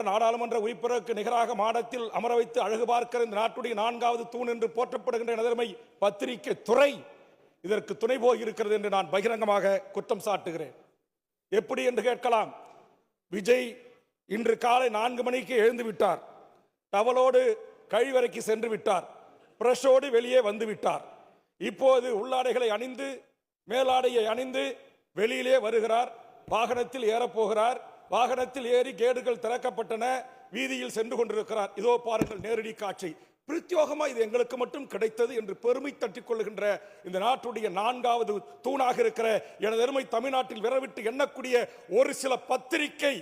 நாடாளுமன்ற உறுப்பினருக்கு நிகராக மாடத்தில் அமர வைத்து அழகு பார்க்கிற இந்த நாட்டுடைய 4வது தூண் என்று போற்றப்படுகின்ற நதர்மை பத்திரிகை துறை இதற்கு துணை போய் இருக்கிறது என்று நான் பகிரங்கமாக குற்றம் சாட்டுகிறேன். எப்படி என்று கேட்கலாம். விஜய் இன்று காலை 4 மணிக்கு எழுந்து விட்டார். டவலோடு கழிவறைக்கு சென்று விட்டார். பிரஷோடு வெளியே வந்து விட்டார். இப்போது உள்ளாடைகளை அணிந்து மேலாடையை அணிந்து வெளியிலே வருகிறார். வாகனத்தில் ஏறப்போகிறார். வாகனத்தில் ஏறி கேடுகள் திறக்கப்பட்டன. வீதியில் சென்று கொண்டிருக்கிறார். இதோ பாருங்கள் நேரடி காட்சி. பிரத்யோகமா இது எங்களுக்கு மட்டும் கிடைத்தது என்று பெருமை தட்டிக் கொள்கின்ற இந்த நாட்டுடைய 4வது தூணாக இருக்கிற எனது அருமை தமிழ்நாட்டில் விரவிட்டு எண்ணக்கூடிய ஒரு சில பத்திரிகை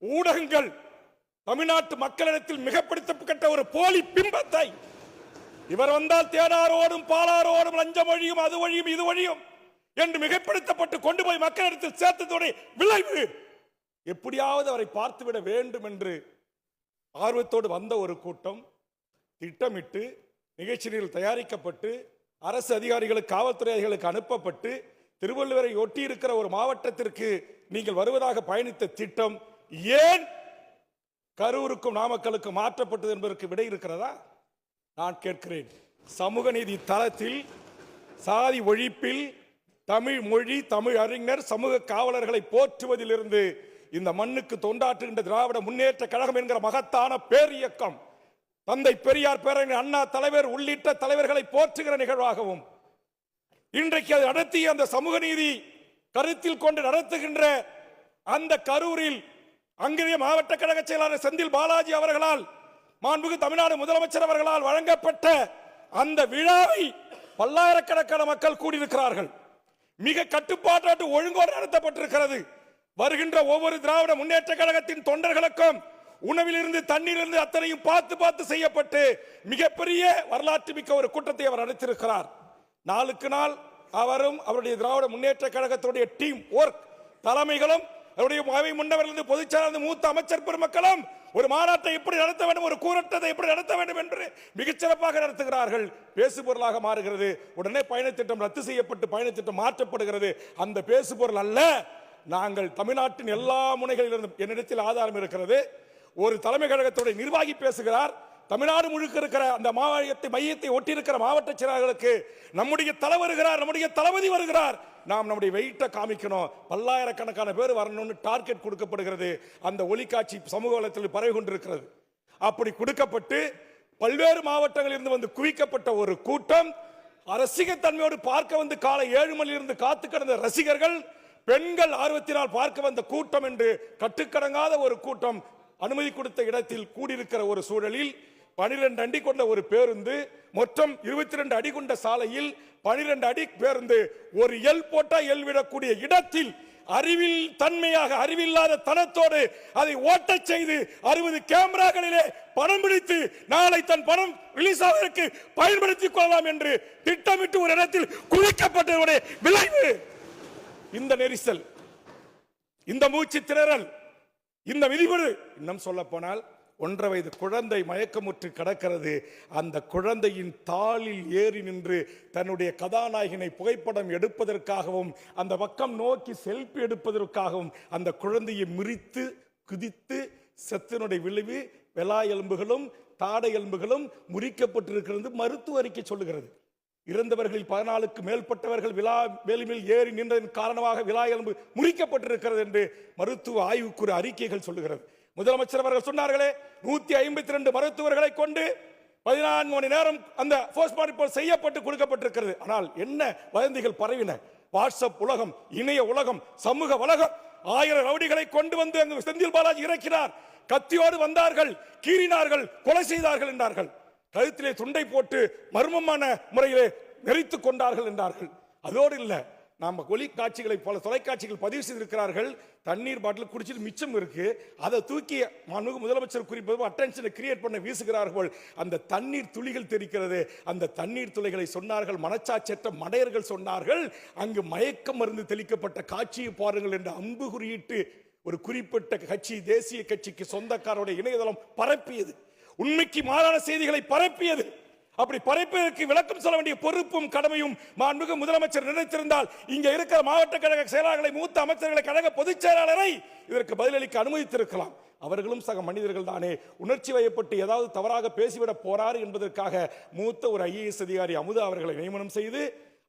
ஊடகங்கள் தமிழ்நாட்டு மக்களிடத்தில் மிகப்படுத்தப்பட்ட ஒரு போலி பிம்பத்தை இவர் வந்தால் தேனாரோடும் பாலாரோடும் லஞ்சம் வழியும் அது வழியும் இது வழியும் என்று மிகப்படுத்தப்பட்டு கொண்டு போய் மக்களிடத்தில் சேர்த்ததோடைய விளைவு எப்படியாவது அவரை பார்த்துவிட வேண்டும் என்று ஆர்வத்தோடு வந்த ஒரு கூட்டம் திட்டமிட்டு நிகழ்ச்சியில் தயாரிக்கப்பட்டு அரசு அதிகாரிகளுக்கு காவல்துறை அதிகாரிகளுக்கு அனுப்பப்பட்டு திருவள்ளுவரை ஒட்டி இருக்கிற ஒரு மாவட்டத்திற்கு நீங்கள் வருவதாக பயணித்த திட்டம் ஏன் கரூருக்கும் நாமக்கலுக்கும் மாற்றப்பட்டது என்பதற்கு விடை இருக்கிறதா? நான் கேட்கிறேன். சமூக நீதி தளத்தில் சாதி ஒழிப்பில் தமிழ் மொழி தமிழ் அறிஞர் சமூக காவலர்களை போற்றுவதிலிருந்து இந்த மண்ணுக்கு தொண்டாற்றுகின்ற திராவிட முன்னேற்ற கழகம் என்கிற மகத்தான பேரியக்கம் தந்தை பெரியார் பேரறிஞர் அண்ணா தலைவர் உள்ளிட்ட தலைவர்களை போற்றுகிற நிகழ்வாகவும் இன்றைக்கு அது நடத்திய அந்த சமூக நீதி கருத்தில் கொண்டு நடத்துகின்ற அந்த கரூரில் அங்கிரிய மாவட்ட கழக செயலாளர் செந்தில் பாலாஜி அவர்களால் மாண்புமிகு தமிழ்நாடு முதலமைச்சர் அவர்களால் வழங்கப்பட்ட அந்த விழாவை பல்லாயிரக்கணக்கான மக்கள் கூடியிருக்கிறார்கள். மிக கட்டுப்பாட்டு ஒழுங்கோடு நடத்தப்பட்டிருக்கிறது. வருகின்ற ஒவ்வொரு திராவிட முன்னேற்ற கழகத்தின் தொண்டர்களுக்கும் உணவிலிருந்து தண்ணீரிலிருந்து அத்தனையும் பார்த்து செய்யப்பட்டு மிகப்பெரிய வரலாற்று மிக்க ஒரு கூட்டத்தை அவர் நடத்தியிருக்கிறார். நாளுக்கு நாள் அவரும் அவருடைய திராவிட முன்னேற்ற கழகத்துடைய டீம் ஒர்க் தலைமைகளும் அவருடைய அவை முன்னவர்கள் பொதுச்செயலாளர் மூத்த அமைச்சர் பெருமக்களும் ஒரு மாநாட்டை எப்படி நடத்த வேண்டும், ஒரு கூட்டத்தை எப்படி நடத்த வேண்டும் என்று மிகச்சிறப்பாக நடத்துகிறார்கள். பேசுபொருளாக மாறுகிறது. உடனே பயணத்திட்டம் ரத்து செய்யப்பட்டு பயணத்திட்டம் மாற்றப்படுகிறது. அந்த பேசுபொருள் அல்ல. நாங்கள் தமிழ்நாட்டின் எல்லா முனைகளிலிருந்தும் என்னிடத்தில் ஆதாரம் இருக்கிறது. ஒரு தலைமை கழகத்துடைய நிர்வாகி பேசுகிறார். தமிழ்நாடு முழுக்க இருக்கிற அந்த மையத்தை ஒட்டி இருக்கிற மாவட்ட செயலாளர்களுக்கு நம்முடைய தலை வருகிறார், நம்முடைய தளபதி வருகிறார், நாம் நம்முடைய வெயிட்டை காமிக்கணும், பல்லாயிரக்கணக்கான பேர் வரணும்னு டார்கெட் கொடுக்கப்படுகிறது. அந்த ஒளிக்காட்சி சமூக வலைத்தளத்தில் பரவி கொண்டிருக்கிறது. அப்படி கொடுக்கப்பட்டு பல்வேறு மாவட்டங்களில் இருந்து வந்து குவிக்கப்பட்ட ஒரு கூட்டம் ரசிகத் தன்மையோடு பார்க்க வந்து காலை 7 மணியிலிருந்து காத்து கிடந்த ரசிகர்கள் பெண்கள் ஆர்வத்தினால் பார்க்க வந்த கூட்டம் என்று கட்டுக்கடங்காத ஒரு கூட்டம் அனுமதி கொடுத்த இடத்தில் கூடியிருக்கிற ஒரு சூழலில் 12 அடி கொண்ட ஒரு பேருந்து மொத்தம் 22 அடி கொண்ட சாலையில் 12 அடி பேருந்து ஒரு எல் போட்டா எல் விடக்கூடிய இடத்தில் அறிவில் தன்மையாக அறிவில்லாத தனத்தோடு அதை ஓட்டச் செய்து 60 கேமராக்களிலே பணம் பிடித்து நாளை தன் பணம் ரிலீஸ் ஆவதற்கு பயன்படுத்திக் கொள்ளலாம் என்று திட்டமிட்டு ஒரு இடத்தில் குவிக்கப்பட்டதனுடைய விளைவு இந்த நெரிசல், இந்த மூச்சு திணறல், இந்த விதிமுறை. இன்னும் சொல்ல போனால் 1.5 வயது குழந்தை மயக்கமுற்று கிடக்கிறது. அந்த குழந்தையின் தாளில் ஏறி நின்று தன்னுடைய கதாநாயகனை புகைப்படம் எடுப்பதற்காகவும் அந்த பக்கம் நோக்கி செல்ஃபி எடுப்பதற்காகவும் அந்த குழந்தையை முறித்து குதித்து செத்தனுடைய விளைவு வெளா எலும்புகளும் தாடை எலும்புகளும் முறிக்கப்பட்டிருக்கிறது மருத்துவ அறிக்கை சொல்லுகிறது. இறந்தவர்களில் 14க்கு மேற்பட்டவர்கள் வேலிமேல் ஏறி நின்றதன் காரணமாக விலா எலும்பு முறிக்கப்பட்டிருக்கிறது என்று மருத்துவ ஆய்வுக்குறு அறிக்கைகள் சொல்லுகிறது. முதலமைச்சர் அவர்கள் சொன்னார்களே 152 மருத்துவர்களை கொண்டு 14 மணி நேரம் அந்த போஸ்ட்மார்ட்டம் செய்யப்பட்டு கொடுக்கப்பட்டிருக்கிறது. ஆனால் என்ன வதந்திகள் பரவின. வாட்ஸ்அப் உலகம், இணைய உலகம், சமூக உலகம் 1000 ரவுடிகளை கொண்டு வந்து அங்கு செந்தில் பாலாஜி இறக்கினார். கத்தியோடு வந்தார்கள், கீறினார்கள், கொலை செய்தார்கள் என்றார்கள். கழுத்திலே துண்டை போட்டு மர்மமான முறையிலே நெறித்துக் கொண்டார்கள் என்றார்கள். அதோடு இல்லை, நாம ஒலி காட்சிகளை பல தொலைக்காட்சிகள் பதிவு செய்திருக்கிறார்கள். தண்ணீர் பாட்டில் குடிச்சிட்டு மிச்சம் இருக்கு, அதை தூக்கி முதலமைச்சர் குறிப்பது அட்டென்ஷனை கிரியேட் பண்ண வீசுகிறார்கள். அந்த தண்ணீர் துளிகள் தெரிக்கிறது. அந்த தண்ணீர் துளிகளை சொன்னார்கள் மனச்சாட்சற்ற மடையர்கள் சொன்னார்கள். அங்கு மயக்க மருந்து தெளிக்கப்பட்ட காட்சியை பாருங்கள் என்று அம்பு குறியிட்டு ஒரு குறிப்பிட்ட கட்சி, தேசிய கட்சிக்கு சொந்தக்காரருடைய இணையதளம் பரப்பியது. உண்மைக்கு மாறான செய்திகளை பரப்பியது. அப்படி பரப்பியதற்கு விளக்கம் சொல்ல வேண்டிய பொறுப்பும் கடமையும் மாண்புமிகு முதலமைச்சர் நினைத்திருந்தால் இங்க இருக்கிற மாவட்ட கழக செயலாளர்களை, மூத்த அமைச்சர்களை, கழக பொதுச் செயலாளரை இதற்கு பதிலளிக்க அனுமதித்திருக்கலாம். அவர்களும் சக மனிதர்கள் தானே, உணர்ச்சி வயப்பட்டு ஏதாவது தவறாக பேசிவிட போறாரு என்பதற்காக மூத்த ஒரு IAS அதிகாரி அமுதா அவர்களை நியமனம் செய்து,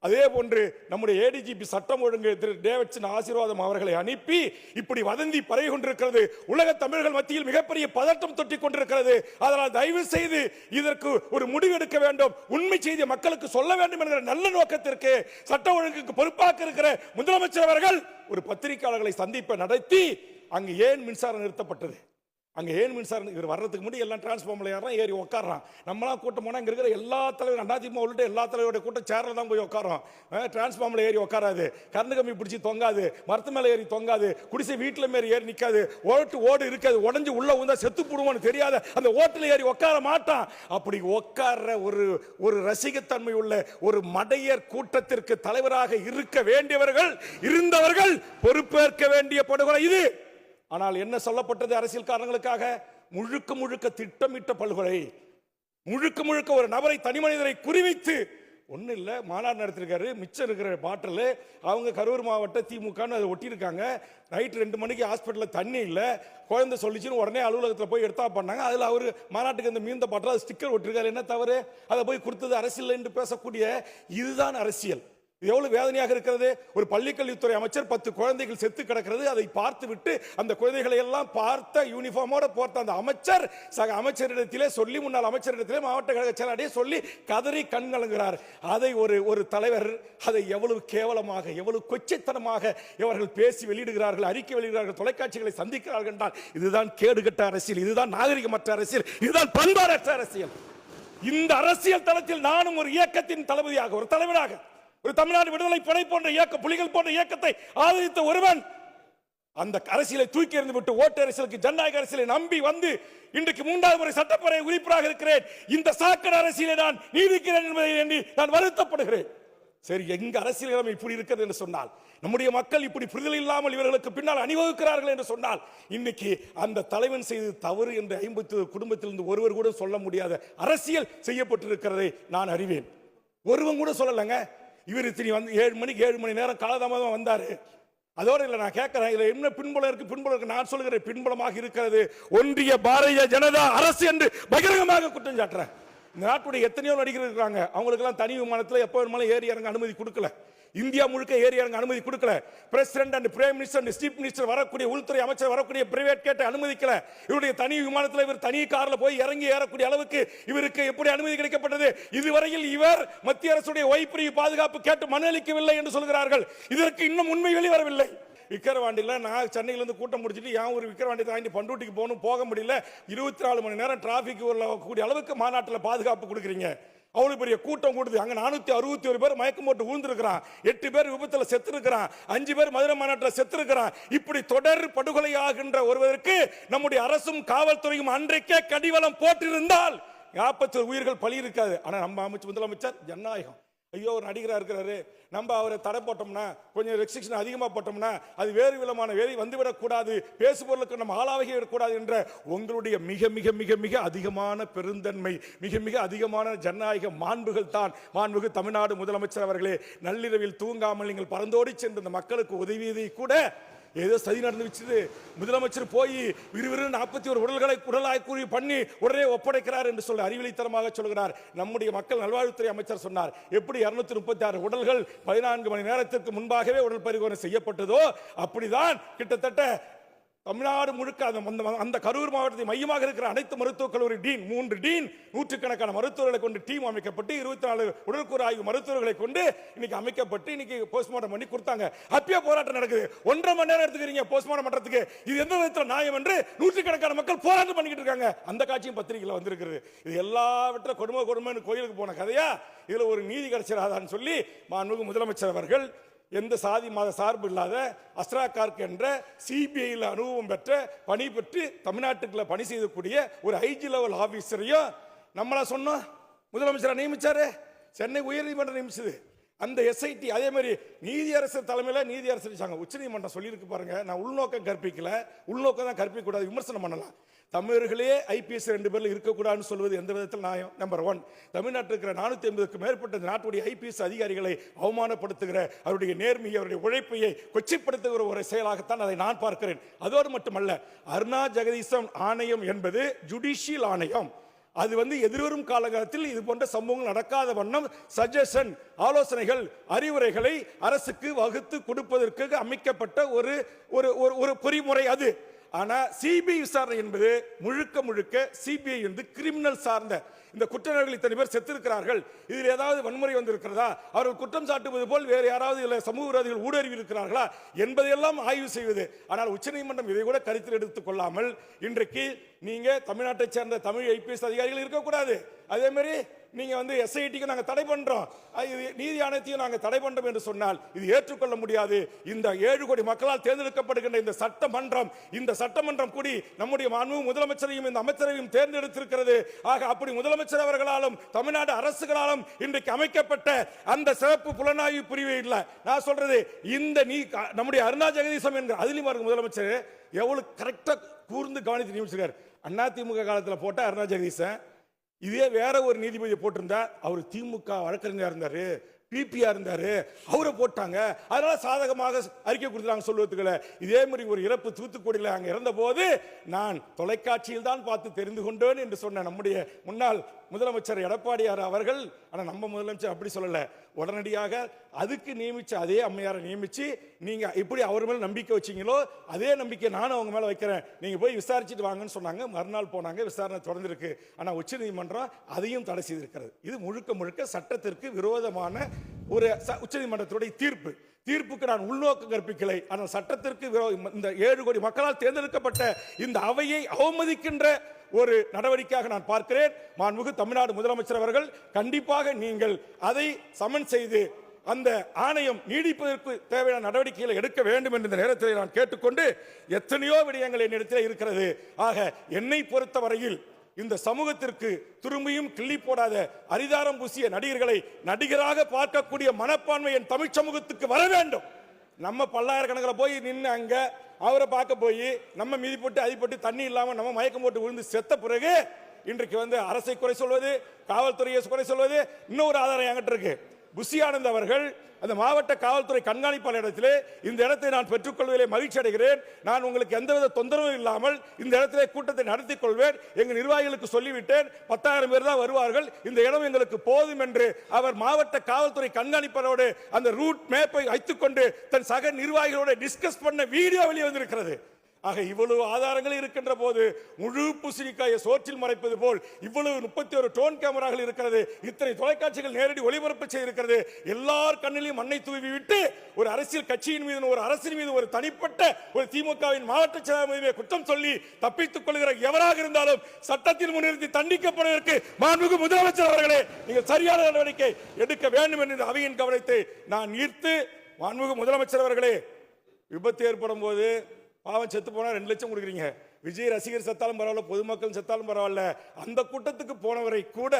அதே போன்று நம்முடைய ADGP சட்டம் ஒழுங்கு திரு டேவிட்சன் ஆசீர்வாதம் அவர்களை அனுப்பி இப்படி வதந்தி பரவி கொண்டிருக்கிறது. உலக தமிழர்கள் மத்தியில் மிகப்பெரிய பதட்டம் தொட்டிக் கொண்டிருக்கிறது. அதனால் தயவு செய்து இதற்கு ஒரு முடிவு எடுக்க வேண்டும், உண்மை செய்தி மக்களுக்கு சொல்ல வேண்டும் என்கிற நல்ல நோக்கத்திற்கு சட்ட ஒழுங்குக்கு பொறுப்பாக இருக்கிற முதலமைச்சர் அவர்கள் ஒரு பத்திரிகையாளர்களை சந்திப்பை நடத்தி அங்கு ஏன் மின்சாரம் நிறுத்தப்பட்டது, அங்கே ஏன் மின்சாரம் இவர் வர்றதுக்கு முன்னாடி எல்லாம் டிரான்ஸ்ஃபார்மர்ல யாரும் ஏறி உட்காடுறான். நம்மளாம் கூட்டம் போனால் இங்கே இருக்கிற எல்லா தலைவரும் அதிமுக உள்ளிட்ட எல்லா தலைவருடைய கூட்டம் சேரில் தான் போய் உட்காரோம். டிரான்ஸ்ஃபார்மர்ல ஏறி உட்காராது, கரண்ட் கம்பி பிடிச்சி தொங்காது, மரத்து மேலே ஏறி தொங்காது, குடிசை வீட்டில் மேலே ஏறி நிற்காது, ஓடு இருக்காது, உடஞ்சி உள்ள உந்தா செத்து போடுவோன்னு தெரியாத அந்த ஓட்டில் ஏறி உட்கார மாட்டான். அப்படி உட்கார்ற ஒரு ரசிகத்தன்மை உள்ள ஒரு மடையர் கூட்டத்திற்கு தலைவராக இருக்க வேண்டியவர்கள் இருந்தவர்கள் பொறுப்பேற்க வேண்டிய படுகொலை இது. ஆனால் என்ன சொல்லப்பட்டது? அரசியல் காரணங்களுக்காக முழுக்க முழுக்க திட்டமிட்ட படுகொலை, முழுக்க முழுக்க ஒரு நபரை, தனி மனிதரை குறிவைத்து. ஒன்றும் இல்லை, மாநாடு நடத்திருக்காரு, மிச்சம் இருக்கிற பாட்டில் அவங்க கரூர் மாவட்ட திமுகன்னு அதை ஒட்டியிருக்காங்க. நைட்டு 2 மணிக்கு ஹாஸ்பிட்டலில் தண்ணி இல்லை, குழந்தை சொல்லிச்சுன்னு உடனே அலுவலகத்தில் போய் எடுத்தா பண்ணாங்க. அதில் அவர் மாநாட்டுக்கு அந்த மீந்த பாட்டில் ஸ்டிக்கர் ஒட்டிருக்காரு. என்ன தவறு? அதை போய் கொடுத்தது அரசியல் என்று பேசக்கூடிய இதுதான் அரசியல். எவ்வளவு வேதனையாக இருக்கிறது. ஒரு பள்ளிக்கல்வித்துறை அமைச்சர் 10 குழந்தைகள் செத்து கிடக்கிறது, அதை பார்த்து விட்டு அந்த குழந்தைகளை எல்லாம் பார்த்த யூனிஃபார்மோட போர்த்த அந்த அமைச்சர் சக அமைச்சரிடத்திலே சொல்லி, முன்னாள் அமைச்சரிடத்திலே மாவட்ட கழக செயலாளரே சொல்லி கதறி கண் கலங்குகிறார். அதை ஒரு தலைவர் அதை எவ்வளவு கேவலமாக, எவ்வளவு கொச்சைத்தனமாக இவர்கள் பேசி வெளியிடுகிறார்கள், அறிக்கை வெளியிடுகிறார்கள், தொலைக்காட்சிகளை சந்திக்கிறார்கள் என்றால் இதுதான் கேடுகட்ட அரசியல், இதுதான் நாகரிகமற்ற அரசியல், இதுதான் பண்பாடற்ற அரசியல். இந்த அரசியல் தளத்தில் நானும் ஒரு இயக்கத்தின் தளபதியாக, ஒரு தலைவராக, ஒரு தமிழ்நாடு விடுதலை படை போன்ற இயக்க, புலிகள் போன்ற இயக்கத்தை ஆதரித்த ஒருவன் அந்த அரசியலை தூக்கி எறிந்து விட்டு ஓட்டு அரசியலுக்கு, ஜனநாயக அரசியலை நம்பி வந்து இன்றைக்கு 3வது முறை சட்டப்பேரவை உறுப்பினராக இருக்கிறேன். இந்த சாக்கடை அரசியலை நான் நீதிக்கிறேன் என்பதை எண்ணி நான் வருத்தப்படுகிறேன். சரி, எங்க அரசியல் நிலைமை இப்படி இருக்கிறது என்று சொன்னால், நம்முடைய மக்கள் இப்படி புரிதல் இல்லாமல் இவர்களுக்கு பின்னால் அணிவகுக்கிறார்கள் என்று சொன்னால், இன்னைக்கு அந்த தலைவன் செய்து தவறு என்று 50 குடும்பத்திலிருந்து ஒருவர் கூட சொல்ல முடியாத அரசியல் செய்யப்பட்டிருக்கிறதை நான் அறிவேன். ஒருவன் கூட சொல்லலைங்க. இவர் இத்தனை வந்து 7 மணி நேரம் காலதாமதம் வந்தாரு. அதோடு இல்லை, நான் கேட்கிறேன், இதுல என்ன பின்புலம் இருக்கு? நான் சொல்லுகிறேன், பின்புலமாக இருக்கிறது ஒன்றிய பாரதிய ஜனதா அரசு என்று பகிரங்கமாக குற்றம் சாட்டுறேன். இந்த நாட்டுடைய எத்தனையோ நடிகர்கள் இருக்கிறாங்க, அவங்களுக்கெல்லாம் தனி விமானத்தில் எப்போ வேணுமாலும் ஏறி இறங்க அனுமதி கொடுக்கல. இந்தியா முழுக்க ஏறி இறங்க அனுமதி கொடுக்கல. President and prime minister and chief minister வரக்கூடிய, உள்துறை அமைச்சர் வரக்கூடிய பிரைவேட் கேட்டை அனுமதிக்கல. இவருடைய தனி விமானத்தில் இவர் தனி கார்ல போய் இறங்கி ஏறக்கூடிய அளவுக்கு இவருக்கு எப்படி அனுமதி கிடைக்கப்பட்டது? இதுவரையில் இவர் மத்திய அரசுடைய ஒய்பிரிவு பாதுகாப்பு கேட்டு மனு அளிக்கவில்லை என்று சொல்கிறார்கள். இதற்கு இன்னும் உண்மை வெளிவரவில்லை. விக்கிரவாண்டியில் நான் சென்னையிலிருந்து கூட்டம் முடிச்சுட்டு ஏன் ஒரு விக்கிரவாண்டி தாண்டி பண்டூட்டிக்கு போக முடியல. 24 மணி நேரம் டிராபிக் கூடிய அளவுக்கு மாநாட்டில் பாதுகாப்பு கொடுக்குறீங்க. அவ்வளவு பெரிய கூட்டம் கூடுது. அங்க 461 பேர் மயக்கம் போட்டு விழுந்திருக்கிறான், 8 பேர் விபத்தில் செத்து இருக்கிறான், 5 பேர் மதுரை மாநாட்டில் செத்து இருக்கிறான். இப்படி தொடர் படுகொலையாகின்ற ஒருவருக்கு நம்முடைய அரசும் காவல்துறையும் அன்றைக்கே கடிவளம் போட்டிருந்தால் 40 உயிர்கள் பலி இருக்காது. ஆனா நம்ம முதலமைச்சர் ஜனநாயகம், ஐயோ ஒரு நடிகராக இருக்கிறாரு, நம்ம அவரை தடை போட்டோம்னா, கொஞ்சம் ரெஸ்ட்ரிக்ஷன் அதிகமாக போட்டோம்னா அது வேறு விதமான வேலை வந்துவிடக்கூடாது, பேசுபொருளுக்கு நம்ம ஆளாகி விடக்கூடாது என்ற உங்களுடைய மிக மிக மிக மிக அதிகமான பெருந்தன்மை, மிக மிக அதிகமான ஜனநாயக மாண்புகள் தான் மாண்புகு தமிழ்நாடு முதலமைச்சர் அவர்களே. நள்ளிரவில் தூங்காமல் நீங்கள் பறந்தோடி சென்று இந்த மக்களுக்கு உதவியதை கூட ஏதோ சதி நடந்து வச்சது. முதலமைச்சர் போய் விறுவிறு 41 உடல்களை உடலாய்க்கூறி பண்ணி உடனே ஒப்படைக்கிறார் என்று சொல்ல அறிவிலித்தனமாக சொல்கிறார். நம்முடைய மக்கள் நல்வாழ்வுத்துறை அமைச்சர் சொன்னார், எப்படி 236 உடல்கள் 14 மணி நேரத்திற்கு முன்பாகவே உடல் பரிசோதனை செய்யப்பட்டதோ அப்படிதான் கிட்டத்தட்ட தமிழ்நாடு முழுக்க அந்த கரூர் மாவட்டத்தை மையமாக இருக்கிற அனைத்து மருத்துவக் கல்லூரி டீன், 3 டீன், நூற்றுக்கணக்கான மருத்துவர்களை கொண்டு டீம் அமைக்கப்பட்டு 24 உடற்கூறு ஆய்வு மருத்துவர்களை கொண்டு இன்னைக்கு அமைக்கப்பட்டு இன்னைக்கு போஸ்ட்மார்ட்டம் பண்ணி கொடுத்தாங்க. அப்பயே போராட்டம் நடக்குது. 1.5 மணி நேரம் எடுத்துக்கிறீங்க போஸ்ட்மார்ட்டம் பண்றதுக்கு, இது எந்த விதத்தில் நியாயம் என்று நூற்றுக்கணக்கான மக்கள் போராட்டம் பண்ணிக்கிட்டு இருக்காங்க. அந்த காட்சியும் பத்திரிகையில் வந்திருக்கிறது. இது எல்லாவற்ற கொடுமைன்னு கோயிலுக்கு போன கதையா, இதுல ஒரு நீதி கிடைச்சிடாதான்னு சொல்லி மாண்புமிகு முதலமைச்சர் அவர்கள் எந்த சாதி மத சார்பு இல்லாத அஸ்ரா கார்க் என்ற சிபிஐயில் அனுபவம் பெற்ற பணி பெற்று தமிழ்நாட்டுக்குள்ள பணி செய்யக்கூடிய ஒரு ஐஜி லெவல் ஆபீசரையும் நம்மளா சொன்னோம் முதலமைச்சரை நியமிச்சாரு. சென்னை உயர்நீதிமன்றம் நியமிச்சது. அந்த எஸ்ஐடி அதே மாதிரி நீதியரசர் தலைமையில் நீதியரசர் உச்சநீதிமன்றம் சொல்லியிருக்கு பாருங்க. நான் உள்நோக்கம் கற்பிக்கல, உள்நோக்கம் தான் கற்பிக்க கூடாது, விமர்சனம் பண்ணலாம். தமிழர்களே ஐபிஎஸ் 2 பேர்ல இருக்கக்கூடாதுன்னு சொல்வது எந்த விதத்தில் நியாயம்? நம்பர் 1, தமிழ்நாட்டில் இருக்கிற 450க்கும் மேற்பட்ட நாட்டுடைய ஐபிஎஸ் அதிகாரிகளை அவமானப்படுத்துகிற, அவருடைய நேர்மையை, அவருடைய உழைப்பையை கொச்சைப்படுத்துகிற ஒரு செயலாகத்தான் அதை நான் பார்க்கிறேன். அதோடு மட்டுமல்ல, அருணா ஜெகதீசன் ஆணையம் என்பது ஜுடிஷியல் ஆணையம். அது எதிர்வரும் காலகட்டத்தில் இது போன்ற சம்பவங்கள் நடக்காத வண்ணம் சஜஷன், ஆலோசனைகள், அறிவுரைகளை அரசுக்கு வகுத்து கொடுப்பதற்கு அமைக்கப்பட்ட ஒரு பொறிமுறை அது. ஆனா சிபிஐ விசாரணை என்பது முழுக்க சிபிஐ கிரிமினல் சார்ந்த, இந்த குற்றவாளிகள் இத்தனை பேர் செத்திருக்கிறார்கள், இதில் ஏதாவது வன்முறை வந்திருக்கிறதா, அவர்கள் குற்றம் சாட்டுவது போல் வேறு யாராவது சமூக விரோதிகள் ஊடுருவி இருக்கிறார்களா என்பதையெல்லாம் ஆய்வு செய்வது. ஆனால் உச்சநீதிமன்றம் இதை கூட கருத்தில் எடுத்துக் கொள்ளாமல் இன்றைக்கு நீங்க தமிழ்நாட்டை சேர்ந்த தமிழ் ஐபிஎஸ் அதிகாரிகள் இருக்கக்கூடாது, அதே மாதிரி நீங்க எஸ்ஐடிக்கு நாங்க தடை பண்றோம், நீதி ஆணையத்தையும் நாங்க தடை பண்றோம் என்று சொன்னால் இது ஏற்றுக்கொள்ள முடியாது. இந்த 7 கோடி மக்களால் தேர்ந்தெடுக்கப்படுகின்ற இந்த சட்டமன்றம் கூடி நம்முடைய மாண்பு முதலமைச்சரையும் இந்த அமைச்சரையும் தேர்ந்தெடுத்திருக்கிறது. ஆக அப்படி முதலமைச்சர் அவர்களாலும் தமிழ்நாடு அரசுகளாலும் இன்றைக்கு அமைக்கப்பட்ட அந்த சிறப்பு புலனாய்வு பிரிவு இல்ல. நான் சொல்றது நம்முடைய அருணா ஜெகதீசன் என்கிற அதிலிமார்க்கு முதலமைச்சர் எவ்வளவு கரெக்டா கூர்ந்து கவனித்து நியமிச்சிருக்கார். அதிமுக காலத்தில் போட்ட அருணா ஜெகதீசன் இதே வேற ஒரு நீதிபதியை போட்டிருந்தா, அவர் திமுக வழக்கறிஞர் இருந்தாரு, பிபிஆர் இருந்தாரு, அவரை போட்டாங்க, அதனால சாதகமாக அறிக்கை கொடுத்தாங்க சொல்வதுக்குள்ள. இதே மாதிரி ஒரு இறப்பு தூத்துக்குடியில் அங்க இறந்த போது நான் தொலைக்காட்சியில் தான் பார்த்து தெரிந்து கொண்டேன் என்று சொன்ன நம்முடைய முன்னாள் முதலமைச்சர் எடப்பாடியார் அவர்கள், ஆனா நம்ம முதலமைச்சர் அப்படி சொல்லல, உடனடியாக அதுக்கு நியமிச்ச அதே அம்மையாரை நியமிச்சு, நீங்க இப்படி அவர் மேல நம்பிக்கை வச்சீங்களோ அதே நம்பிக்கை நானும் அவங்க மேல வைக்கிறேன், நீங்க போய் விசாரிச்சுட்டு வாங்கன்னு சொன்னாங்க. மறுநாள் போனாங்க, விசாரணை தொடர்ந்திருக்கு. ஆனா உச்சநீதிமன்றம் அதையும் தடை செய்திருக்கிறது. இது முழுக்க சட்டத்திற்கு விரோதமான ஒரு உச்சநீதிமன்றத்துடைய தீர்ப்புக்கு நான் உள்நோக்கம் கற்பிக்கலை. ஆனால் சட்டத்திற்கு இந்த 7 கோடி மக்களால் தேர்ந்தெடுக்கப்பட்ட இந்த அவையை அவமதிக்கின்ற ஒரு நடவடிக்கையாக நான் பார்க்கிறேன். மாண்புமிகு தமிழ்நாடு முதலமைச்சர் அவர்கள் கண்டிப்பாக நீங்கள் அதை சமன் செய்து அந்த ஆணையம் நீடிப்பதற்கு தேவையான நடவடிக்கைகளை எடுக்க வேண்டும் என்ற நேரத்தில் நான் கேட்டுக்கொண்டு, எத்தனையோ விடயங்கள் என்னிடத்தில் இருக்கிறது. ஆக என்னை பொறுத்தவரையில் இந்த சமூகத்திற்கு திரும்பியும் கிள்ளி போடாத அரிதாரம் பூசிய நடிகர்களை நடிகராக பார்க்கக்கூடிய மனப்பான்மை என் தமிழ் சமூகத்துக்கு வர வேண்டும். நம்ம பல்லாயிரக்கணக்கில் போய் நின்று அங்க அவரை பார்க்க போய் நம்ம மீதி போட்டு அதிப்பட்டு தண்ணி இல்லாம நம்ம மயக்கம் போட்டு விழுந்து செத்த பிறகு இன்றைக்கு அரசை குறை சொல்வது, காவல்துறையை குறை சொல்வது. இன்னொரு ஆதாரம் என்கிட்ட இருக்கு. புஷி ஆனந்த் அவர்கள் அந்த மாவட்ட காவல்துறை கண்காணிப்பாளரிடத்திலே, இந்த இடத்தை நான் பெற்றுக்கொள்வதிலே மகிழ்ச்சி அடைகிறேன், நான் உங்களுக்கு எந்தவித தொந்தரவும் இல்லாமல் இந்த இடத்திலே கூட்டத்தை நடத்தி கொள்வேன், எங்கள் நிர்வாகிகளுக்கு சொல்லிவிட்டேன், 10,000 பேர் தான் வருவார்கள், இந்த இடம் எங்களுக்கு போதும் என்று அவர் மாவட்ட காவல்துறை கண்காணிப்பாளரோடு அந்த ரூட் மேப்பை வைத்துக்கொண்டு தன் சக நிர்வாகிகளோடு டிஸ்கஸ் பண்ண வீடியோ வெளியே வந்திருக்கிறது. ஆக இவ்வளவு ஆதாரங்கள் இருக்கின்ற போது முழு பூசணிக்காயை சோற்றில் மறைப்பது போல் இவ்வளவு 31 ட்ரோன் கேமராக்கள் இருக்கிறது, இத்தனை தொலைக்காட்சிகள் நேரடி ஒளிபரப்பு செய்திருக்கிறது, எல்லார் கண்ணிலையும் மண்ணை தூவி விட்டு ஒரு அரசியல் கட்சியின் மீது, ஒரு அரசின் மீது, ஒரு தனிப்பட்ட ஒரு திமுகவின் மாவட்ட செயலாளர் மீது குற்றம் சொல்லி தப்பித்துக் கொள்கிற எவராக இருந்தாலும் சட்டத்தில் முன்னிறுத்தி தண்டிக்கப்படுவதற்கு மாண்புமிகு முதலமைச்சர் அவர்களே நீங்கள் சரியான நடவடிக்கை எடுக்க வேண்டும் என்ற அவையின் கவனத்தை நான் ஈர்த்து, மாண்புமிகு முதலமைச்சர் அவர்களே, விபத்து ஏற்படும் போது பாவம் செத்து போனா 2 லட்சம் கொடுக்குறீங்க, விஜய் ரசிகர் செத்தாலும் பரவாயில்ல, பொதுமக்கள் செத்தாலும் பரவாயில்ல, அந்த கூட்டத்துக்கு போனவரை கூட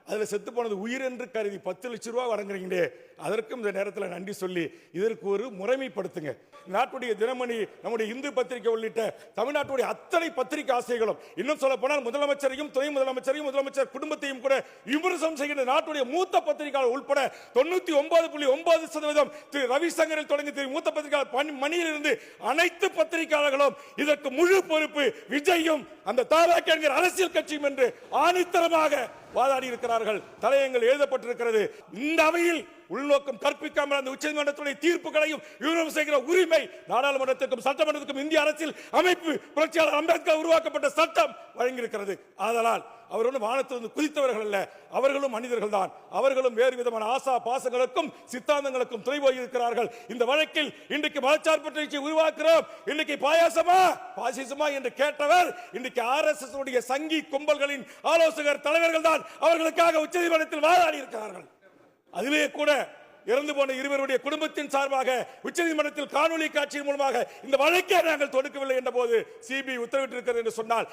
அதுல செத்து போனது உயிர் என்று கருதி 10 லட்சம் ரூபாய் வழங்குறீங்களே, அதற்கும் இந்த நேரத்தில் நன்றி சொல்லி இதற்கு ஒரு முறைமைப்படுத்துங்க. நாட்டுடைய தினமணி, நம்முடைய இந்து பத்திரிகை உள்ளிட்ட தமிழ்நாட்டுடைய அத்தனை பத்திரிகை ஆசைகளும், இன்னும் சொல்ல போனால் முதலமைச்சரையும் துணை முதலமைச்சரையும் முதலமைச்சர் குடும்பத்தையும் கூட விமர்சனம் செய்கின்ற நாட்டுடைய மூத்த பத்திரிகையாளர் உட்பட 99.9% திரு ரவிசங்கரில் தொடங்கி திரு மூத்த பத்திரிகையாளர் மணியில் இருந்து அனைத்து பத்திரிகையாளர்களும் இதற்கு முழு பொறுப்பு விஜயும் அந்த தாவாக என்கிற அரசியல் கட்சியும் என்று ஆணித்தரமாக வாதாடி இருக்கிறார்கள். தலையங்கள் எழுதப்பட்டிருக்கிறது. இந்த அவையில் உள்நோக்கம் கற்பிக்காமல் அந்த உச்சநீதிமன்றத்துடைய தீர்ப்புகளையும் விமர்சனம் செய்கிற உரிமை நாடாளுமன்றத்திற்கும் சட்டமன்றத்திற்கும் இந்திய அரசியல் அமைப்பு புரட்சியாளர் அம்பேத்கர் உருவாக்கப்பட்ட சட்டம் வழங்கியிருக்கிறது. ஆதலால் அவர்களும் வானத்திலிருந்து குதித்தவர்கள் அல்ல, அவர்களும் மனிதர்கள் தான். அவர்களும் வேறு விதமான ஆசா பாசங்களுக்கும் சித்தாந்தங்களுக்கும் துணை போய் இருக்கிறார்கள். இந்த வழக்கில் இன்றைக்கு மதச்சார்பற்ற உருவாக்குறோம், இன்னைக்கு பாசிசமா என்று கேட்டவர் இன்றைக்கு RSS உடைய சங்கி கும்பல்களின் ஆலோசகர் தலைவர்கள் தான் அவர்களுக்காக உச்சநீதிமன்றத்தில் வாதாடி இருக்கிறார்கள். அதிலே கூட இறந்து போன இருவருடைய குடும்பத்தின் சார்பாக உச்சநீதிமன்றத்தில் காணொலி காட்சியின் மூலமாக இந்த வழக்கை நாங்கள் தொடுக்கவில்லை என்ற போது சிபிஐ உத்தரவிட்டிருக்கிறது என்று சொன்னால்,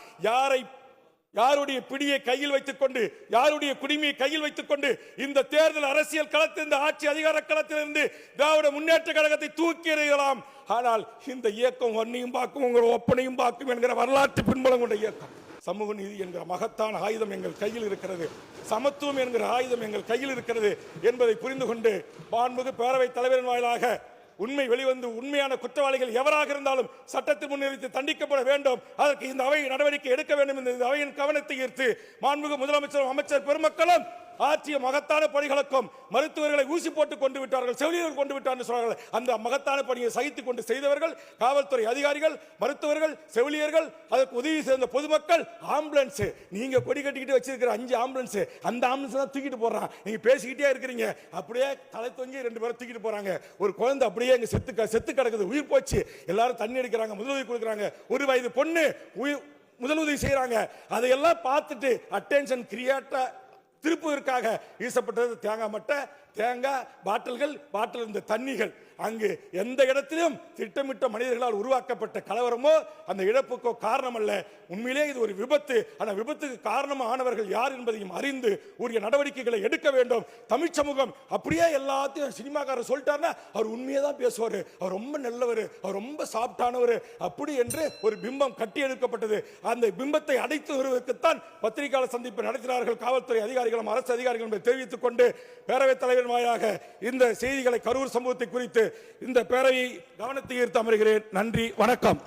யாருடைய பிடியை கையில் வைத்துக் கொண்டு, யாருடைய குடிமையை கையில் வைத்துக் கொண்டு இந்த தேர்தல் அரசியல் களத்தில், இந்த ஆட்சி அதிகார களத்தில் இருந்து திராவிட முன்னேற்ற கழகத்தை தூக்கி எறியலாம். ஆனால் இந்த இயக்கம் ஒன்னையும் பார்க்கும், உங்கள் ஒப்பனையும் பார்க்கும் என்கிற வரலாற்று பின்புலம் கொண்ட இயக்கம். சமூக நீதி என்கிற மகத்தான ஆயுதம் எங்கள் கையில் இருக்கிறது, சமத்துவம் என்கிற ஆயுதம் எங்கள் கையில் இருக்கிறது என்பதை புரிந்து கொண்டு மாண்புமிகு பேரவைத் தலைவரின் வாயிலாக உண்மை வெளிவந்து உண்மையான குற்றவாளிகள் எவராக இருந்தாலும் சட்டத்தில் முன்னிறுத்தி தண்டிக்கப்பட வேண்டும். அதற்கு இந்த அவை நடவடிக்கை எடுக்க வேண்டும் என்று இந்த அவையின் கவனத்தை ஈர்த்து மாண்புமிகு முதலமைச்சர் அமைச்சர் பெருமக்களும் ஆற்றிய மகத்தான பணிகளுக்கும் மருத்துவர்களை ஊசி போட்டு கொண்டு விட்டார்கள், செவிலியர்கள் கொண்டு விட்டார்கள் சொல்றார்கள். அந்த மகத்தான பணியை சகித்துக் கொண்டு செய்தவர்கள் காவல்துறை அதிகாரிகள், மருத்துவர்கள், செவிலியர்கள், அதற்கு உதவி செய்த பொதுமக்கள். ஆம்புலன்ஸ் நீங்க கொடி கட்டிக்கிட்டு வச்சிருக்கிற 5 ஆம்புலன்ஸ், அந்த ஆம்புலன்ஸ் தான் தூக்கிட்டு போறான். நீங்க பேசிக்கிட்டே இருக்கிறீங்க, அப்படியே தலை தொங்கி 2 பேரும் தூக்கிட்டு போறாங்க. ஒரு குழந்தை அப்படியே இங்க செத்து கிடக்குது, உயிர் போச்சு. எல்லாரும் தண்ணி அடிக்கிறாங்க, முதலுதவி கொடுக்குறாங்க. 1 வயது பொண்ணு முதலுதவி செய்யறாங்க. அதையெல்லாம் பார்த்துட்டு அட்டென்ஷன் கிரியேட்டா திருப்புவதற்காக வீசப்பட்டது தேங்காய் மட்டை, தேங்காய் பாட்டில்கள், பாட்டில் இருந்த தண்ணிகள். அங்கு எந்த இடத்திலும் திட்டமிட்ட மனிதர்களால் உருவாக்கப்பட்ட கலவரமோ அந்த இழப்புக்கோ காரணம் அல்ல. உண்மையிலே இது ஒரு விபத்து. அந்த விபத்துக்கு காரணமானவர்கள் யார் என்பதையும் அறிந்து உரிய நடவடிக்கைகளை எடுக்க வேண்டும். தமிழ் சமூகம் அப்படியே எல்லாத்தையும் சினிமாக்காரர் சொல்லிட்டாருன்னா அவர் உண்மையை தான் பேசுவார், அவர் ரொம்ப நல்லவர், அவர் ரொம்ப சாஃப்டானவர் அப்படி என்று ஒரு பிம்பம் கட்டி எடுக்கப்பட்டது. அந்த பிம்பத்தை அடைத்து வருவதற்குத்தான் பத்திரிகையாளர் சந்திப்பு நடத்தினார்கள் காவல்துறை அதிகாரிகளும் அரசு அதிகாரிகளும் என்பதை தெரிவித்துக் கொண்டு பேரவைத் தலைவர் வாயிலாக இந்த செய்திகளை கரூர் சம்பவத்தை குறித்து இந்த பேரவையை கவனத்தை ஈர்த்து அமர்கிறேன். நன்றி, வணக்கம்.